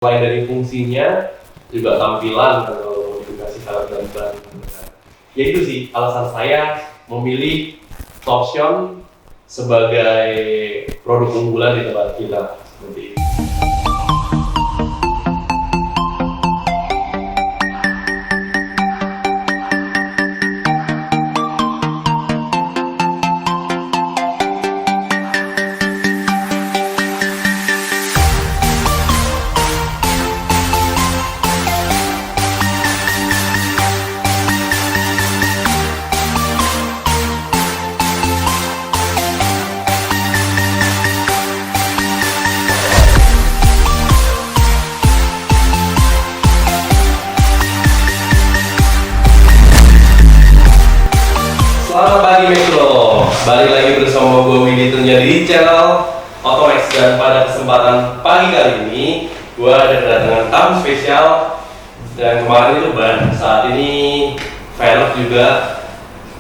Selain dari fungsinya, juga tampilan atau modifikasi karakter dan ya itu sih alasan saya memilih Torsion sebagai produk unggulan di tempat kita seperti itu. Selamat pagi Metro, balik lagi bersama gue Widi Tunya di channel Otomax. Dan pada kesempatan pagi kali ini gue ada kedatangan tamu spesial. Dan kemarin itu ban, saat ini velg juga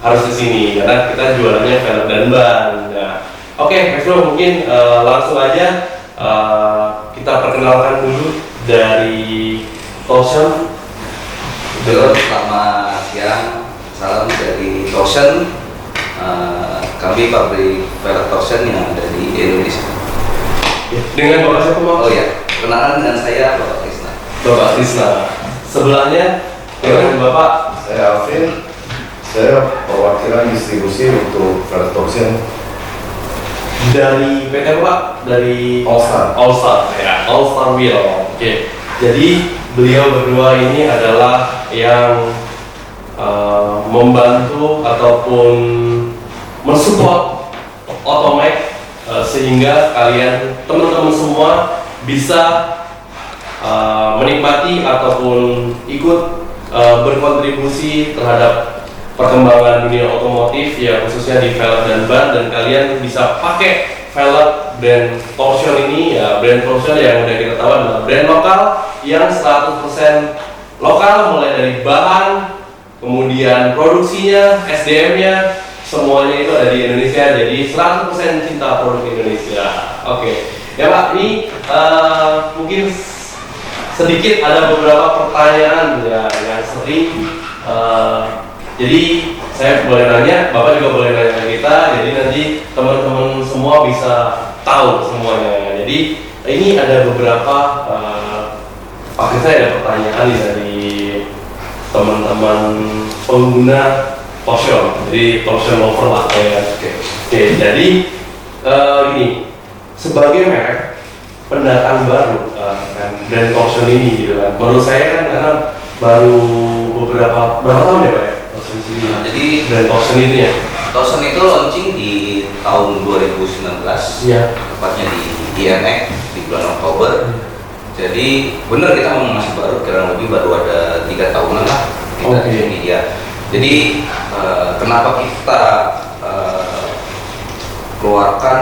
harus kesini karena kita jualannya velg dan ban. Nah, oke Metro, mungkin langsung aja kita perkenalkan dulu dari Torsion. Selamat siang, salam dari Torsion. Kami pabrik velg Torsion yang ada di Indonesia. Dengan Bapak siapa Pak? Oh ya, kenalan dengan saya Bapak Krisna. Bapak Krisna. Sebelahnya dengan Bapak Saya Alvin, saya perwakilan distribusi untuk velg Torsion. dari PT apa Pak? Dari All-Star. All-Star, ya, All-Star Wheel. Oke. Jadi beliau berdua ini adalah yang membantu ataupun mensupport Otomax sehingga kalian teman-teman semua bisa menikmati ataupun ikut berkontribusi terhadap perkembangan dunia otomotif ya, khususnya di velg dan ban. Dan kalian bisa pakai velg brand Torsion ini ya, brand Torsion yang udah kita tahu adalah brand lokal yang 100% lokal, mulai dari bahan, kemudian produksinya, SDM-nya, semuanya itu ada di Indonesia. Jadi 100% cinta produk Indonesia. Oke. Ya Pak, ini mungkin sedikit ada beberapa pertanyaan ya yang sering. Jadi saya boleh nanya, Bapak juga boleh nanya ke kita. Jadi nanti teman-teman semua bisa tahu semuanya. Jadi ini ada beberapa Pak, saya ada pertanyaan nih dari teman-teman pengguna Torsion. Jadi Torsion lover lah ya. Oke, jadi ini sebagai merek pendatang baru kan dan Torsion ini gitu kan. Menurut saya kan karena baru berapa tahun ya Pak ya? Torsion sini. Jadi Dan Torsion ini ya. Torsion itu launching di tahun 2019, Iya. tepatnya di IMX di bulan Oktober. Jadi benar kita memang masih baru, kurang lebih baru ada 3 tahunan lah kita di sini ya. Jadi kenapa kita keluarkan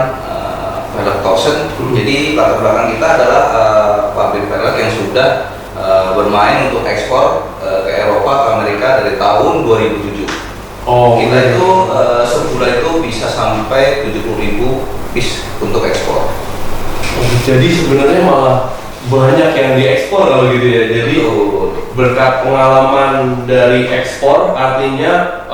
velg Torsion? Jadi latar belakang kita adalah pabrik velg yang sudah bermain untuk ekspor ke Eropa, ke Amerika dari tahun 2007. Kita itu sebulan itu bisa sampai 70.000 piece untuk ekspor. Jadi sebenarnya malah banyak yang diekspor kalau gitu ya. Jadi berkat pengalaman dari ekspor artinya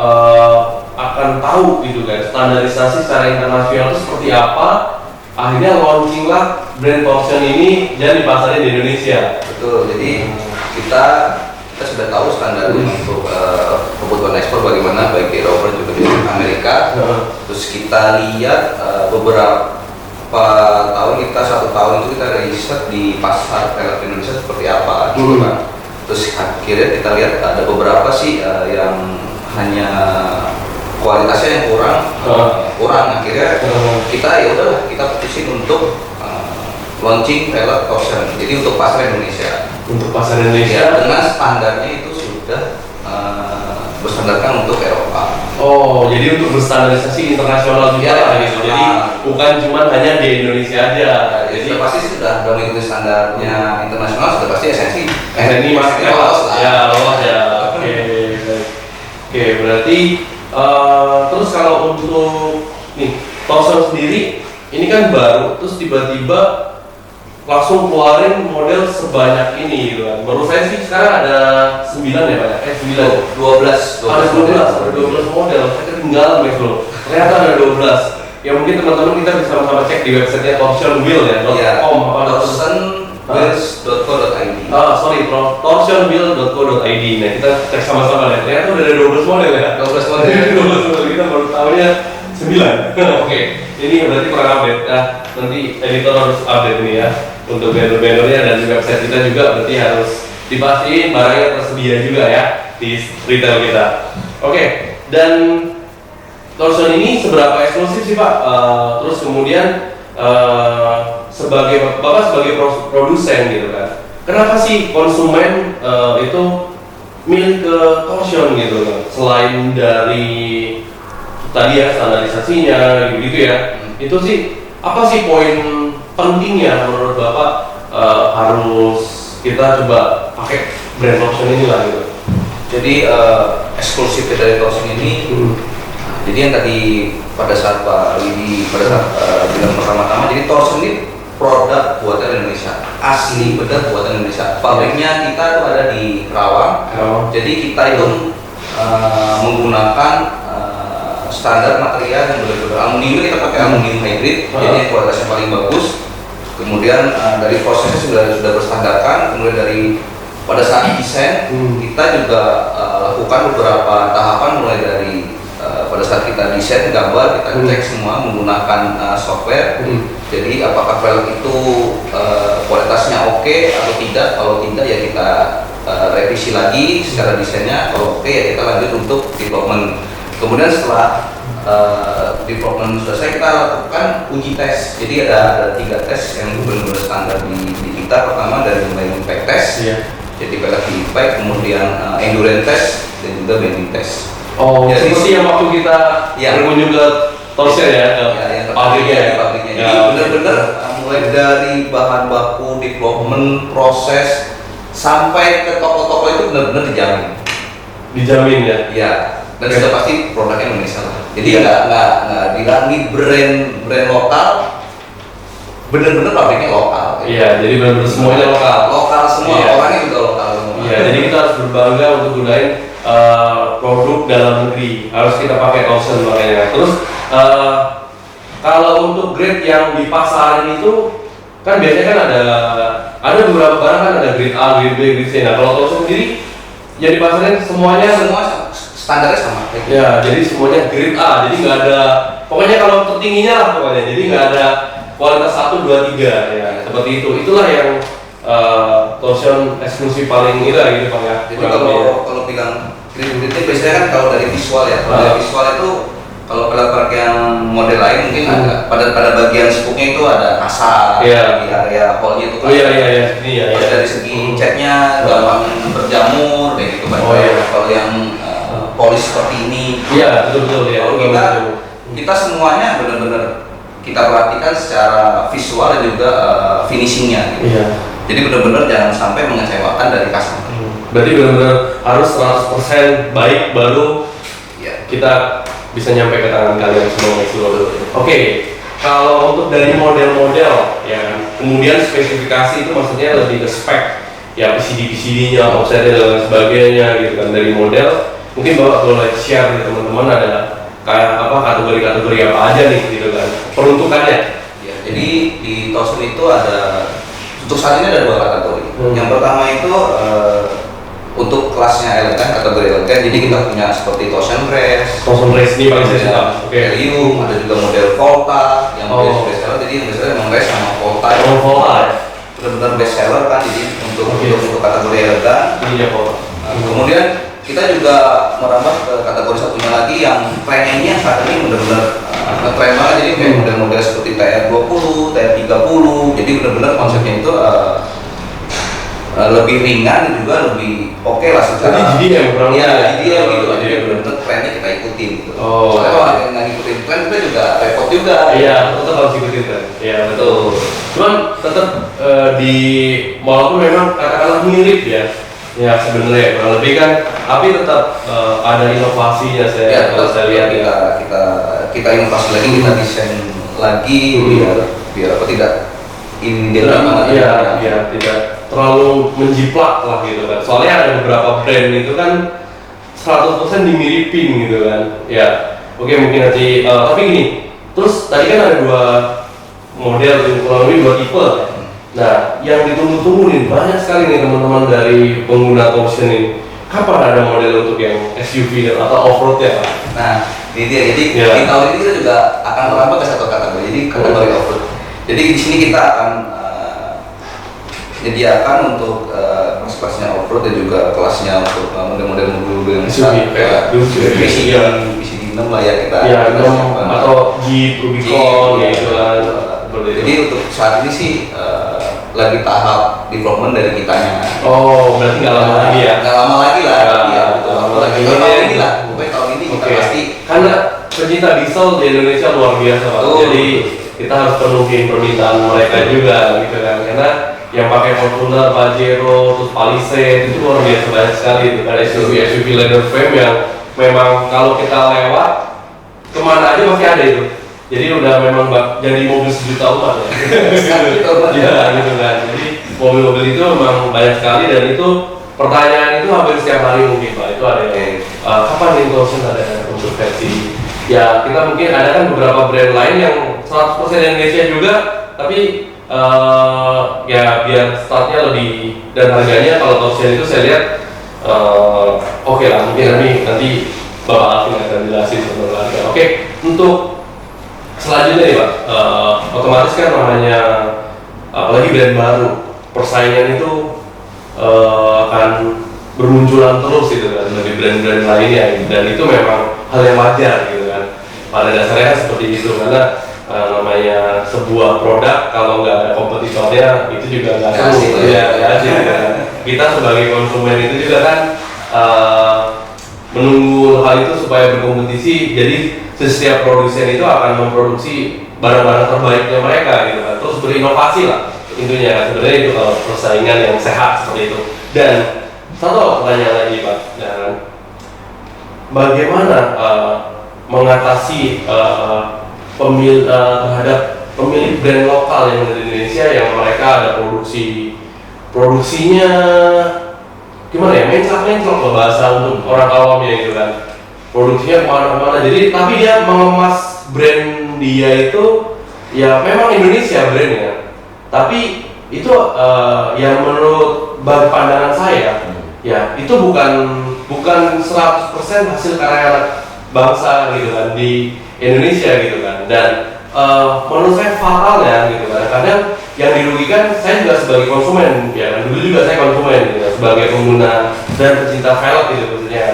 akan tahu gitu kan standarisasi secara internasional itu seperti apa. Akhirnya launching lah brand Torsion ini dan dipasarin di Indonesia. Betul. Jadi kita sudah tahu standar untuk kebutuhan ekspor bagaimana baik di Eropa juga di Amerika. Terus kita lihat beberapa tahun, kita 1 tahun itu kita riset di pasar velg Indonesia seperti apa gitu kan. Terus akhirnya kita lihat ada beberapa sih yang hanya kualitasnya yang kurang. Akhirnya kita ya udahlah, kita putusin untuk launching velg Torsion. Jadi untuk pasar Indonesia. Untuk pasar Indonesia Dengan standarnya itu sudah berstandarkan untuk Eropa. Oh, jadi untuk berstandarisasi internasional juga Ya, gitu. Jadi bukan cuma hanya di Indonesia aja. Jadi Jadi sudah pasti sudah mengikuti standarnya internasional, sudah pasti SNC. ini masih lolos lah. Ya, lolos ya. Oke, baik. Oke, berarti terus kalau untuk nih Torsion sendiri ini kan baru, terus tiba-tiba langsung keluarin model sebanyak ini gitu kan. Menurut saya sih sekarang ada 9 ya Pak ya? 9. 12 Ada 12 model. Saya ketinggalan guys loh. Ternyata ada 12. Ya mungkin teman-teman kita bisa sama-sama cek di websitenya torsionwheel ya, .com apa torsionwheels.co.id. torsionwheel.co.id. Nah kita cek sama-sama ya. Ternyata udah ada 12 model ya. 12 model. 12 model kita baru tahunya 9. Oke, ini berarti kurang update. Nah, nanti editor harus update ini ya untuk banner-bannernya, dan di website kita juga berarti harus dipastiin barangnya tersedia juga ya di retail kita. Oke, dan Torsion ini seberapa eksklusif sih Pak? Terus kemudian sebagai Bapak sebagai produsen gitu kan, kenapa sih konsumen itu milih ke Torsion gitu kan? Selain dari tadi ya standarisasinya gitu ya, itu sih apa sih poin pentingnya menurut Bapak harus kita coba pakai brand Torsion ini lah gitu? Jadi eksklusif dari Torsion ini, jadi yang tadi pada saat Pak Widi bilang pertama-tama, jadi Torsion ini produk buatan Indonesia, asli benar buatan Indonesia. Pabriknya kita tuh ada di Kerawang. Jadi kita itu menggunakan standar material yang benar-benar aluminium. Kita pakai aluminium hybrid, jadi yang kualitasnya paling bagus. Kemudian dari prosesnya sudah berstandarkan. Kemudian dari pada saat desain kita juga lakukan beberapa tahapan, mulai dari pada saat kita desain gambar, kita cek semua menggunakan software. Jadi apakah velg itu kualitasnya oke atau tidak. Kalau tidak ya kita revisi lagi secara desainnya. Kalau oke ya kita lanjut untuk development. Kemudian setelah development selesai, kita lakukan uji tes. Jadi ada 3 tes yang benar-benar standar di kita. Pertama dari mulai impact test, jadi velg di impact, kemudian endurance test, dan juga bending test. Oh, jadi seperti yang waktu kita berkunjung ke Torsion ya, ke pabriknya. Jadi benar-benar mulai dari bahan baku, development, proses, sampai ke toko-toko itu benar-benar dijamin. Dijamin ya? Iya. Dan sudah pasti produknya Indonesia lah. Jadi nggak dilangi brand lokal, benar-benar pabriknya lokal. Iya, jadi benar-benar semuanya lokal. Lokal semua, orangnya juga lokal semua. Iya, jadi kita harus berbangga untuk gunain produk dalam negeri. Harus kita pakai Torsion makanya. Terus kalau untuk grade yang di pasaran itu kan biasanya kan ada beberapa barang kan ada grade A, grade B, grade C. Nah kalau Torsion sendiri yang di pasaran semuanya standarnya sama. Ya, jadi semuanya grade A. Jadi nggak ada, pokoknya kalau tertingginya lah pokoknya. Jadi nggak ada kualitas 1, 2, 3 ya seperti itu. Itulah yang Torsion eksklusif paling itu gitu Pak ya. Jadi kalau bilang grade biasanya kan kalau dari visual ya. Kalau dari visual itu, kalau velg yang model lain mungkin ada pada bagian spooknya itu ada kasar, di area hole-nya itu kan. Terus dari segi catnya gampang berjamur kayak gitu kan. Kalau yang polis seperti ini. Iya, betul ya. Kalau kita semuanya benar-benar kita perhatikan secara visual dan juga finishingnya gitu. Iya. Jadi benar-benar jangan sampai mengecewakan dari customer. Berarti benar-benar harus 100% baik baru kita bisa nyampe ke tangan kalian semua seluruh. Oke, kalau untuk dari model-model ya, kemudian spesifikasi itu maksudnya lebih ke spek ya, PCD-nya, offsetnya dan lain sebagainya gitu kan. Dari model mungkin Bapak boleh share ke teman-teman ada kayak apa kategori-kategori apa aja nih gitu kan peruntukannya. Ya, jadi di Torsion itu ada, untuk saat ini ada 2 kategori. Yang pertama itu untuk kelasnya elegan, kategori elegan. Jadi kita punya seperti Torsion Race ini paling saya suka. Helium, ada juga model Volta yang best seller. Jadi yang best seller memang Race sama Volta. Volta ya. Benar-benar best seller kan, jadi untuk kategori elegan. Ini ya Volta. Kemudian kita juga merambah ke kategori satunya lagi yang trennya ini yang saat ini benar-benar ngetren banget. Jadi kayak model-model seperti TR20, TR30. Jadi benar-benar konsepnya itu lebih ringan dan juga lebih oke lah secara. Jadi yang kurang gitu. Jadi benar-benar trennya kita ikutin gitu. Soalnya kalau ada yang nggak ngikutin tren kita juga repot juga. Iya, tetap harus ikutin tren. Iya betul. Cuman tetap walaupun memang katakanlah mirip ya. Ya sebenarnya kurang lebih kan, tapi tetap ada inovasinya kalau saya lihat kita inovasi lagi, kita desain lagi biar apa tidak identik banget. Iya, tidak terlalu menjiplak lah gitu kan. Soalnya ada beberapa brand itu kan 100% dimiripin gitu kan. Ya, oke mungkin nanti tapi gini. Terus tadi kan ada 2 model, kurang lebih 2 tipe. Nah, yang ditunggu-tunggu nih banyak sekali nih teman-teman dari pengguna Caution ini. Kapan ada model untuk yang SUV atau off-road ya Pak? Nah, ini dia. Jadi di tahun ini kita juga akan merambah ke satu kategori. Jadi kategori off-road. Jadi di sini kita akan menyediakan untuk kelasnya off-road dan juga kelasnya untuk model-model mobil yang SUV kayak PCD 6 lah ya kita. Ya, atau Jeep, Rubicon ya itu lah. Jadi untuk saat ini sih lagi tahap development dari kitanya. Oh, berarti nggak lama lagi ya? Nggak lama lagi lah. Iya, betul. Lama Lagi lagi. tahun ini lah. Pokoknya tahun ini kita pasti. Karena pencinta diesel di Indonesia luar biasa Pak. Jadi kita harus penuhin permintaan mereka juga gitu kan. Karena yang pakai Fortuner, Pajero, terus Palisade itu luar biasa banyak sekali itu kan SUV leather frame yang memang kalau kita lewat kemana aja masih ada itu. Jadi udah memang jadi mobil sejuta umat ya. Iya gitu kan. Jadi mobil-mobil itu memang banyak sekali dan itu pertanyaan itu hampir setiap hari mungkin Pak. Itu ada yang kapan nih Caution ada untuk versi? Ya kita mungkin ada kan beberapa brand lain yang 100% Indonesia juga, tapi ya biar startnya lebih dan harganya kalau Caution itu saya lihat oke lah mungkin nanti Bapak Alvin akan jelasin tentang harga. Oke, untuk selanjutnya nih Pak, otomatis kan namanya apalagi brand baru, persaingan itu akan bermunculan terus gitu kan dari brand-brand lainnya dan itu memang hal yang wajar gitu kan. Pada dasarnya kan seperti itu karena namanya sebuah produk kalau nggak ada kompetitornya itu juga nggak seru ya gitu kan. Kita sebagai konsumen itu juga kan menunggu hal itu supaya berkompetisi, jadi setiap produsen itu akan memproduksi barang-barang terbaiknya mereka gitu kan, terus berinovasi lah intinya kan. Sebenarnya itu kalau persaingan yang sehat seperti itu. Dan satu pertanyaan lagi Pak, dan bagaimana mengatasi terhadap pemilik brand lokal yang ada di Indonesia yang mereka ada produksinya gimana ya, menclok loh bahasa untuk orang awamnya gitu kan, produksinya kemana-mana. Jadi tapi dia mengemas brand dia itu ya memang Indonesia brandnya, tapi itu yang menurut pandangan saya ya itu bukan 100% hasil karya anak bangsa gitu kan di Indonesia gitu kan. Dan menurut saya fatalnya gitu kan, kadang yang dirugikan saya juga sebagai konsumen ya kan, dulu juga saya konsumen gitu kan, sebagai pengguna dan pecinta velg gitu khususnya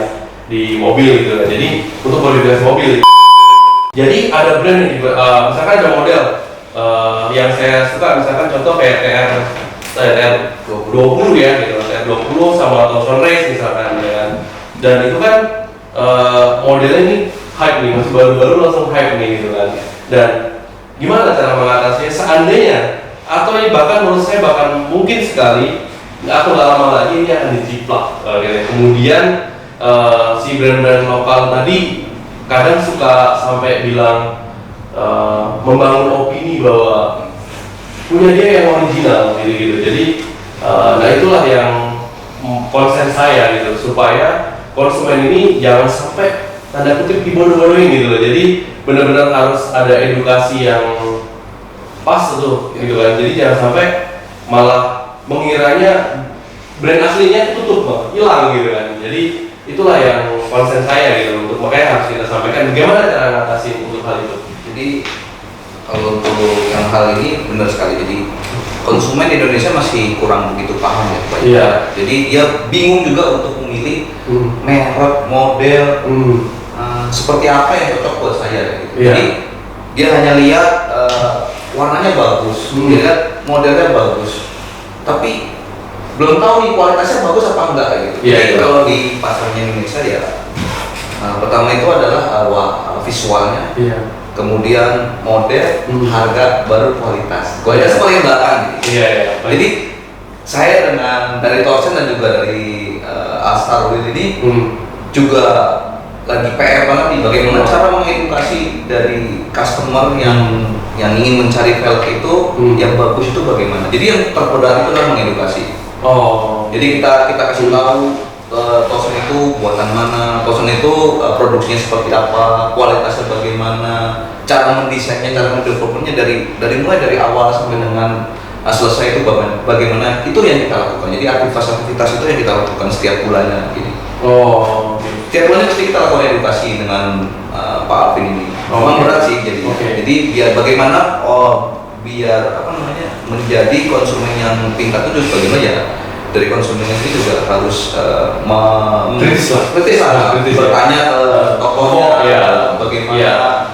di mobil gitu kan. Jadi untuk modifikasi mobil, jadi ada brand yang juga misalkan ada model yang saya suka, misalkan contoh kayak TR20 ya gitu, TR20 sama Caution Race misalkan ya kan. Dan itu kan modelnya ini hype nih, masih baru-baru langsung hype nih gitu kan. Dan gimana cara mengatasinya seandainya atau ini bahkan menurut saya bahkan mungkin sekali atau nggak lama lagi ini akan dijiplak gitu. Kemudian si brand-brand lokal tadi kadang suka sampai bilang membangun opini bahwa punya dia yang original gitu-gitu. Jadi nah itulah yang konsen saya gitu, supaya konsumen ini jangan sampai tanda kutip dibodoh-bodohin gitu loh. Jadi benar-benar harus ada edukasi yang pas tuh gitu kan. Jadi jangan sampai malah mengiranya brand aslinya itu tutup hilang gitu kan. Jadi itulah yang konsen saya gitu, untuk makanya harus kita sampaikan bagaimana cara ngatasin untuk hal itu. Jadi kalau untuk yang hal ini benar sekali. Jadi konsumen Indonesia masih kurang begitu paham ya Pak. Iya. Jadi dia bingung juga untuk memilih merek, model, seperti apa yang cocok buat saya gitu. Iya. Jadi dia hanya lihat warnanya bagus, dia lihat modelnya bagus, tapi belum tahu nih kualitasnya bagus apa enggak gitu. Iya, Jadi iya. kalau di pasarnya Indonesia ya pertama itu adalah visualnya, Iya. kemudian model, harga, baru kualitas. Kualitas paling belakang gitu. Iya, iya. Jadi saya dari Caution dan juga dari Astar Wheel ini juga lagi PR banget nih bagaimana cara mengedukasi dari customer yang ingin mencari velg itu yang bagus itu bagaimana. Jadi yang terberat itu adalah mengedukasi. Jadi kita kasih tahu Tosson itu buatan mana, Tosson itu produksinya seperti apa, kualitasnya bagaimana, cara mendesainnya, cara mendevelopnya dari mulai dari awal sampai dengan selesai itu bagaimana, itu yang kita lakukan. Jadi aktivitas itu yang kita lakukan setiap bulannya gini. Setiap bulannya pasti kita lakukan edukasi dengan Pak Alvin ini. Memang berat sih jadi biar bagaimana biar menjadi konsumen yang pintar itu juga bagaimana ya, dari konsumennya itu juga harus kritis lah, bertanya ke tokonya bagaimana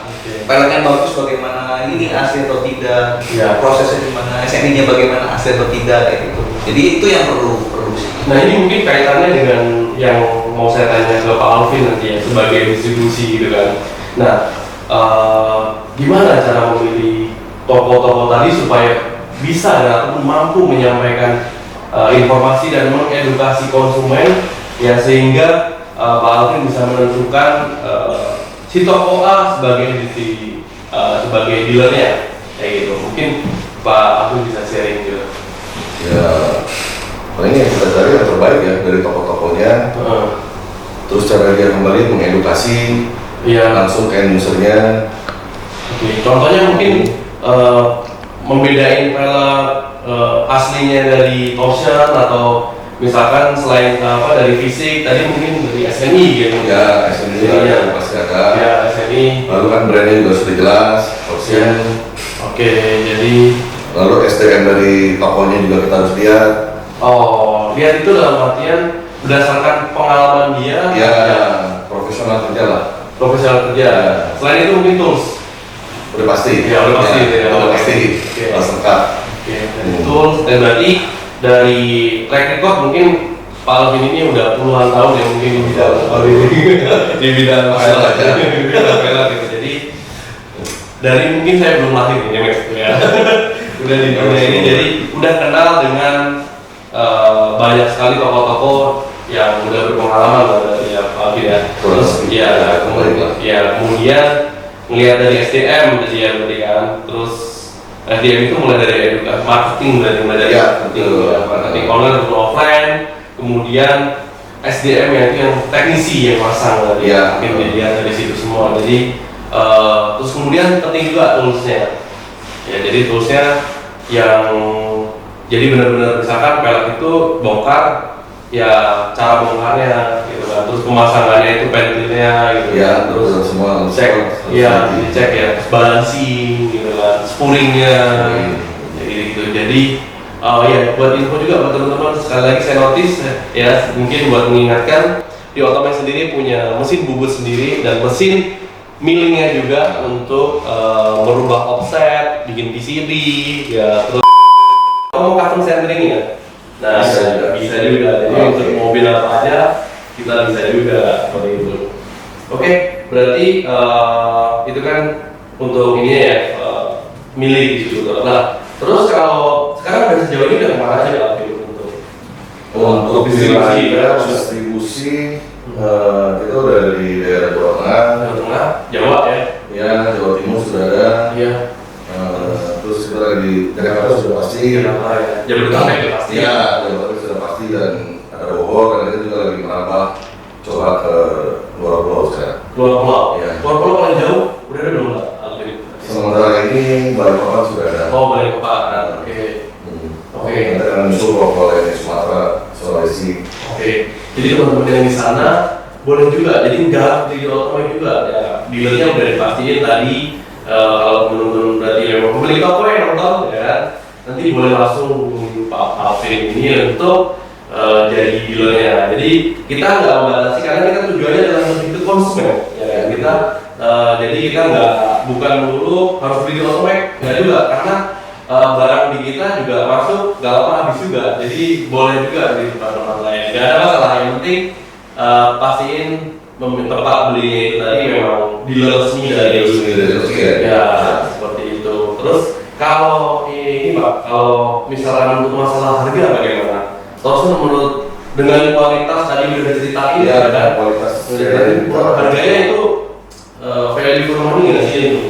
pelek yang bagus, bagaimana ini asli atau tidak, prosesnya gimana, SMI-nya bagaimana asli atau tidak kayak gitu. Jadi itu yang perlu sih. Nah ini mungkin kaitannya dengan yang mau saya tanya ke Pak Alvin nanti ya, sebagai distribusi gitu kan. Nah gimana cara memilih toko-toko tadi supaya bisa ataupun mampu menyampaikan informasi dan mengedukasi konsumen ya, sehingga Pak Alvin bisa menentukan si toko A sebagai sebagai dealernya kayak gitu. Mungkin Pak Alvin bisa sharing gitu. Ya, ini yang kita cari yang terbaik ya dari toko-tokonya. Terus cara dia kembali mengedukasi langsung ke end usernya. Contohnya mungkin membedain velg aslinya dari Tosson, atau misalkan selain dari fisik tadi mungkin dari SNI gitu. Ya, SNI juga pasti ada. Ya, SNI. Lalu kan brandnya juga sudah jelas. Jadi lalu SDM dari tokonya juga kita harus lihat. Lihat itu dalam artian berdasarkan pengalaman dia. Profesional kerja lah. Profesional kerja. Selain itu mungkin tools. Udah pasti. Udah pasti. Udah pasti. Harus lengkap. Tools, dan berarti dari track record mungkin Pak Alvin ini udah puluhan tahun ya mungkin di bidang velg gitu. Jadi dari mungkin saya belum lahir ya. Udah di dunia ini, jadi udah kenal dengan banyak sekali toko-toko yang udah berpengalaman dari Pak Alvin ya. Terus kemudian melihat dari SDM tadi ya berarti kan. Terus SDM itu mulai dari marketing, mulai dari marketing online atau offline. Kemudian SDM yang teknisi yang pasang tadi mungkin dilihat dari situ semua. Jadi terus kemudian penting juga toolsnya. Ya, jadi toolsnya yang jadi benar-benar misalkan pelek itu bongkar, ya cara bongkarnya gitu kan. Terus pemasangannya itu pentilnya gitu. Terus semua dicek ya, balancing gitu kan, spuringnya. Jadi gitu. Jadi buat info juga buat teman-teman, sekali lagi saya notice ya, mungkin buat mengingatkan, di Ottoman sendiri punya mesin bubut sendiri dan mesin millingnya juga untuk merubah offset, bikin PCB ya. Terus mau custom centering ya. Nah, bisa juga. Jadi untuk mobil apa aja kita bisa juga seperti itu. Oke, berarti itu kan untuk ini ya, milih gitu. Nah, terus kalau sekarang udah sejauh ini udah kemana aja untuk distribusi kita udah di daerah Jawa Tengah, Jawa ya? Ya, Jawa Timur sudah ada. Terus kita lagi di Jakarta sudah pasti. Jabodetabek ya pasti. Ya, Jabodetabek sudah pasti, dan ada Bogor, karena kita juga lagi merambah coba ke luar pulau sekarang. Luar pulau? Ya. Luar pulau paling jauh udah ada belum nggak? Sementara ini Balikpapan sudah ada. Balikpapan, oke. Nanti akan muncul lokal yang di Sumatera, Sulawesi. Jadi teman-teman yang di sana boleh juga, jadi nggak di Ottoman juga ya, dealernya udah dipastiin tadi. Kalau teman-teman berarti memang pemilik toko yang nonton ya, nanti boleh langsung Pak Alvin ini untuk jadi dealernya. Jadi kita nggak membatasi, karena kita tujuannya adalah lebih ke konsumen ya. Jadi kita bukan dulu harus beli di Ottoman, nggak juga, karena barang di kita juga masuk nggak lama habis juga. Jadi boleh juga di tempat-tempat lain, nggak ada masalah. Yang penting pastiin tempat belinya itu tadi memang dealer resmi dari ya, seperti itu. Terus kalau ini Pak, kalau misalnya untuk masalah harga bagaimana? Tosson menurut dengan kualitas tadi udah diceritain ya kan kualitas harganya itu value for money nggak sih itu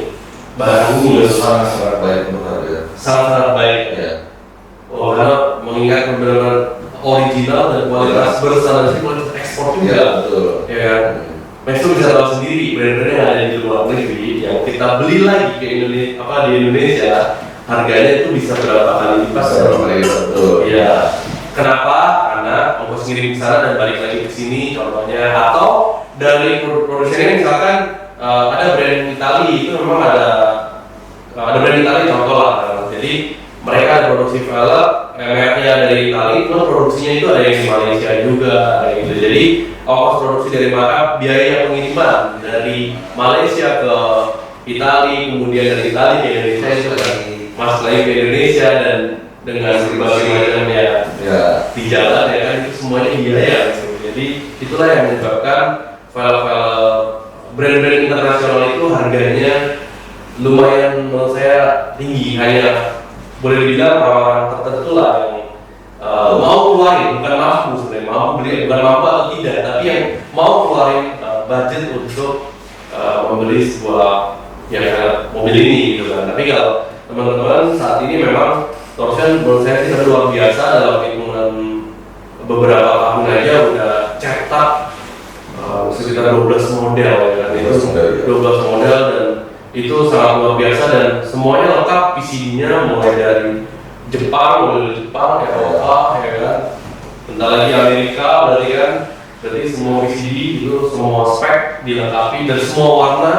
bagus sangat baik untuk harga sangat baik ya. karena mengingat benar-benar original dan kualitas berstandar kualitas ekspor juga Ya betul. ya kan Mas itu bisa tahu sendiri brand-brand yang ada di luar negeri yang kita beli lagi ke Indonesia di Indonesia harganya itu bisa berapa kali lipat Betul. ya kenapa? Karena ongkos ngirim ke sana dan balik lagi ke sini contohnya atau dari produsennya misalkan ada brand Itali itu memang ada brand Itali contoh lah jadi mereka ada produksi velg mereknya dari Itali itu produksinya itu ada yang di Malaysia juga kayak gitu jadi ongkos produksi dari mereka biaya pengiriman dari Malaysia ke Itali kemudian dari Itali ke Indonesia itu masuk lagi ke Indonesia dan dengan berbagai macam ya di jalan ya kan itu semuanya biaya gitu. Jadi itulah yang menyebabkan velg-velg brand-brand internasional itu harganya lumayan menurut saya tinggi hanya boleh dibilang orang-orang tertentu lah yang mau keluarin bukan mampu sebenarnya mampu beli bukan mampu atau tidak tapi yang mau keluarin budget untuk membeli sebuah mobil ini gitu kan tapi kalau teman-teman saat ini memang Torsion menurut saya sih luar biasa dalam hitungan beberapa tahun aja udah cetak sekitar 12 model ya kan itu 12 model dan itu sangat luar biasa dan semuanya lengkap PCB-nya mulai dari Jepang, Eropa ya kan bentar lagi Amerika berarti semua PCB itu semua spek dilengkapi dan semua warna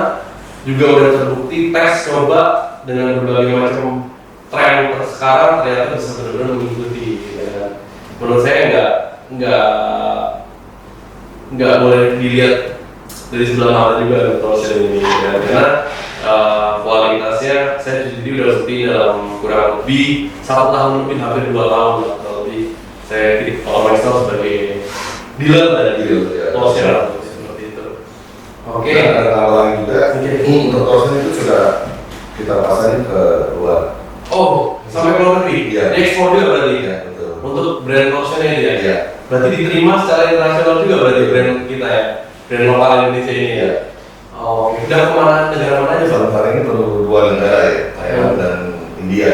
juga udah terbukti tes coba dengan berbagai macam tren sekarang ternyata bisa benar-benar mengikuti ya kan. Menurut saya nggak boleh dilihat dari sebelah mata juga Torsion ini ya. Karena kualitasnya saya sendiri udah bukti dalam kurang lebih 1 tahun lebih hampir 2 tahun lah kalau lebih saya kalau Maestro sebagai dealer dari Torsion seperti itu. Oke. Ada tambahan juga untuk Torsion itu sudah kita pasang ke luar. Oh, sampai ke luar negeri? Iya. Ekspor juga berarti? Iya, betul. Untuk brand Torsion ini ya? Iya. Berarti diterima secara internasional juga berarti brand kita ya? Brand lokal Indonesia ini ya? Oh, oke. Udah kemana, negara mana aja Pak? Sementara ini baru 2 negara ya, Thailand dan India.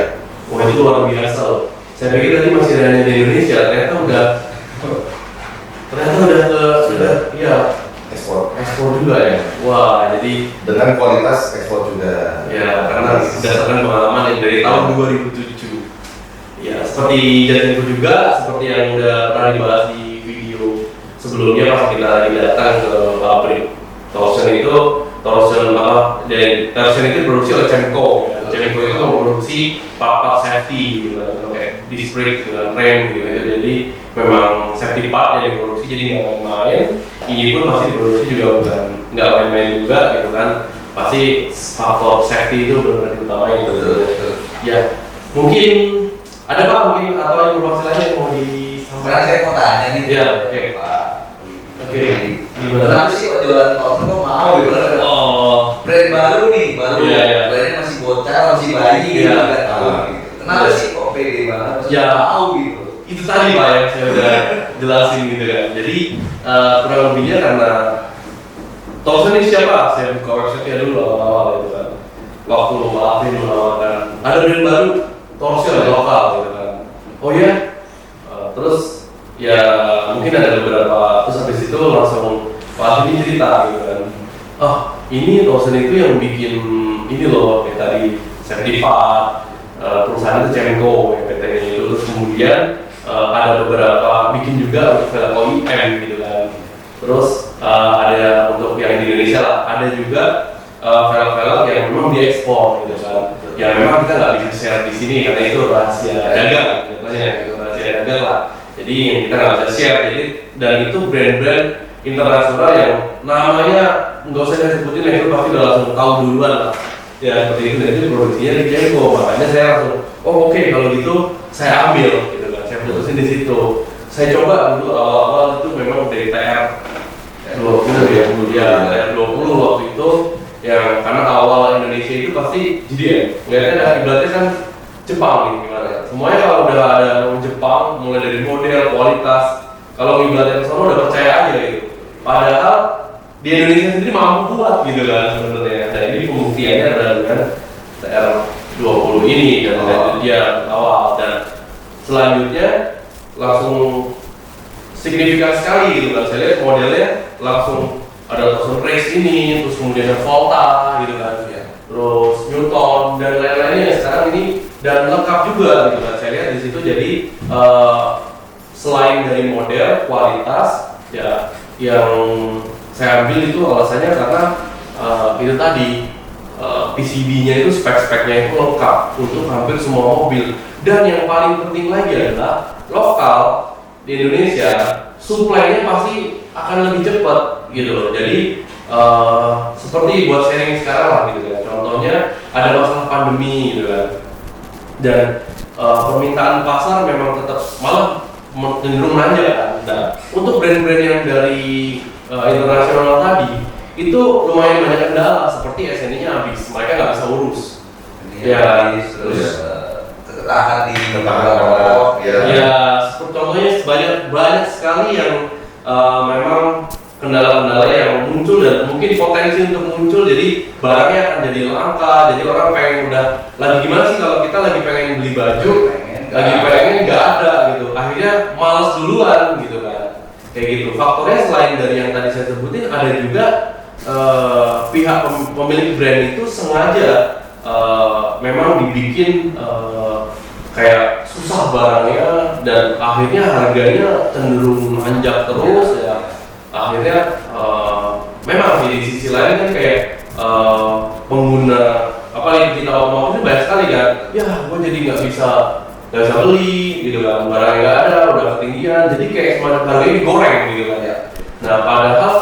Wah itu luar biasa loh. Saya pikir tadi masih hanya di Indonesia, ternyata udah iya ekspor juga ya. Wah jadi Dengan kualitas ekspor juga. ya karena berdasarkan pengalaman yang dari tahun 2007. Ya seperti Jatinko juga, seperti yang udah pernah dibahas di video sebelumnya pas kita lagi datang ke pabrik Torsion itu Torsion itu produksi oleh Cemco. Cemco itu memproduksi part-part safety gitu kan, kayak disc brake dengan rem gitu. Jadi memang safety part yang diproduksi jadi nggak main-main. Ini pun masih diproduksi juga bukan nggak main-main juga gitu kan. Pasti faktor safety itu benar-benar diutamain gitu. Ya mungkin ada Pak mungkin atau informasi lain yang mau disampaikan? Sekarang saya mau tanya nih. Iya, oke. Pak. Oke. Gimana? Kenapa sih Pak jualan Torsion kok mau gitu? Oh. Brand baru nih, Iya, iya. brandnya masih bocah, masih bayi gitu Iya. nggak tahu gitu. Kenapa sih kok pede banget? Ya. Tahu gitu. Itu tadi Pak yang saya udah jelasin gitu kan. Jadi kurang lebihnya karena Torsion ini siapa? Saya buka website-nya dulu awal-awal itu kan. Waktu Alvin menawarkan ada brand baru Torsion lokal gitu kan. Oh ya? Terus ya mungkin ada beberapa terus habis itu langsung Pak Alvin cerita gitu kan. Oh ini Torsion itu yang bikin ini loh kayak tadi sertifikat perusahaan itu Cemco yang PT-nya itu terus kemudian ada beberapa bikin juga untuk velg OEM gitu kan terus ada untuk yang di Indonesia lah ada juga velg-velg yang memang diekspor gitu kan ya memang kita nggak bisa share di sini karena itu rahasia dagang contohnya gitu rahasia dagang lah jadi yang kita nggak bisa share jadi dan itu brand-brand internasional yang namanya nggak usah saya sebutin itu pasti udah langsung tahu duluan lah ya seperti itu dan itu produksinya di Cemco makanya saya langsung oh oke, kalau gitu saya ambil gitu kan saya putusin di situ saya coba dulu awal-awal itu memang dari TR20 ya TR20 waktu itu yang karena awal Indonesia itu pasti jadi ngeliatnya ibaratnya kan Jepang gitu gimana semuanya kalau udah ada Jepang mulai dari model kualitas kalau ibaratnya ke sono udah percaya aja gitu. Padahal di Indonesia sendiri mampu buat gitu kan sebenarnya. Nah ini pembuktiannya adalah dengan TR20 ini dan dia awal, dan selanjutnya langsung signifikan sekali gitu kan. Saya lihat modelnya langsung ada Thomson Race ini, terus kemudian ada Volta gitu kan, terus Newton dan lain-lainnya sekarang ini, dan lengkap juga gitu kan. Saya lihat di situ jadi selain dari model, kualitas ya yang saya ambil itu alasannya karena itu tadi PCB-nya itu spek-speknya itu lengkap untuk hampir semua mobil, dan yang paling penting lagi adalah lokal di Indonesia supply-nya pasti akan lebih cepat gitu loh. Jadi seperti buat sharing sekarang lah gitu kan. Contohnya ada masalah pandemi gitu kan, dan permintaan pasar memang tetap malah cenderung nanjak kan. Nah, untuk brand-brand yang dari internasional tadi itu lumayan banyak kendala, seperti SNI-nya habis, mereka nggak bisa urus. Terus tertahan di tempat seperti contohnya banyak sekali yang memang kendala-kendala yang muncul dan mungkin potensi untuk muncul, jadi barangnya akan jadi langka, jadi orang pengen udah lagi gimana sih kalau kita lagi pengen beli baju, lagi pengen nggak ada gitu, akhirnya males duluan gitu kan, kayak gitu. Faktornya selain dari yang tadi saya sebutin, ada juga pihak pemilik brand itu sengaja memang dibikin kayak susah barangnya, dan akhirnya harganya cenderung anjak terus ya. Akhirnya memang di sisi lain kan kayak pengguna apalagi kita otomotif banyak sekali kan, ya gue jadi nggak bisa beli gitu kan, barangnya nggak ada, udah ketinggian, jadi kayak semacam harganya digoreng gitu kan ya. Nah padahal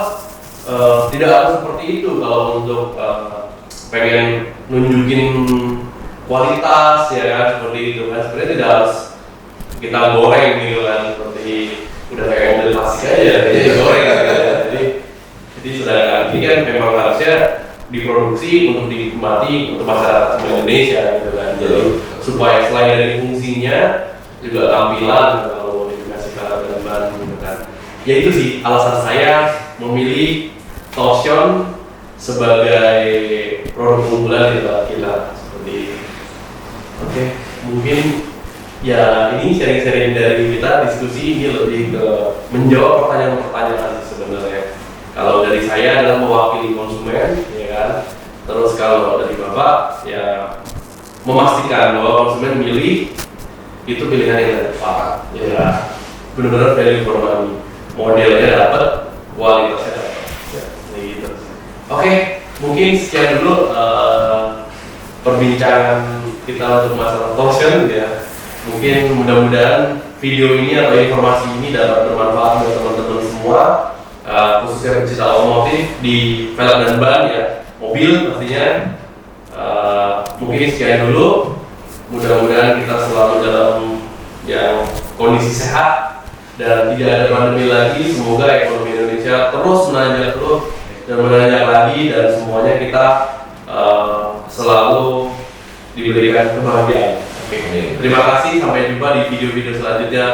tidak harus seperti itu kalau untuk pengen nunjukin kualitas ya kan, seperti itu kan. Sebenarnya tidak harus kita goreng gitu kan, seperti udah kayak mobil klasik aja jadi digoreng gitu ya. Jadi sedangkan ini kan memang harusnya diproduksi untuk dinikmati untuk masyarakat Indonesia gitu kan. Jadi supaya selain dari fungsinya juga tampilan kalau modifikasi kalah dengan bahan gitu kan. Ya itu sih alasan saya memilih Toshion sebagai produk unggulan di tempat kita seperti ini. Oke, mungkin ya ini sharing-sharing dari kita, diskusi ini lebih ke menjawab pertanyaan-pertanyaan sebenarnya. Kalau dari saya adalah mewakili konsumen, ya kan. Terus kalau dari Bapak ya memastikan bahwa konsumen milih itu pilihan yang tepat, ya benar-benar value for money, modelnya dapat, kualitasnya dapat, ya, gitu. Oke, mungkin sekian dulu perbincangan kita untuk masalah Toshion ya. Mungkin mudah-mudahan video ini atau informasi ini dapat bermanfaat buat teman-teman semua, khususnya pecinta otomotif di velg dan ban ya, mobil pastinya. Mungkin sekian dulu. Mudah-mudahan kita selalu dalam yang kondisi sehat dan tidak ada pandemi lagi. Semoga ekonomi Indonesia terus menanjak dan menanjak lagi, dan semuanya kita selalu diberikan kebahagiaan. Terima kasih, sampai jumpa di video-video selanjutnya.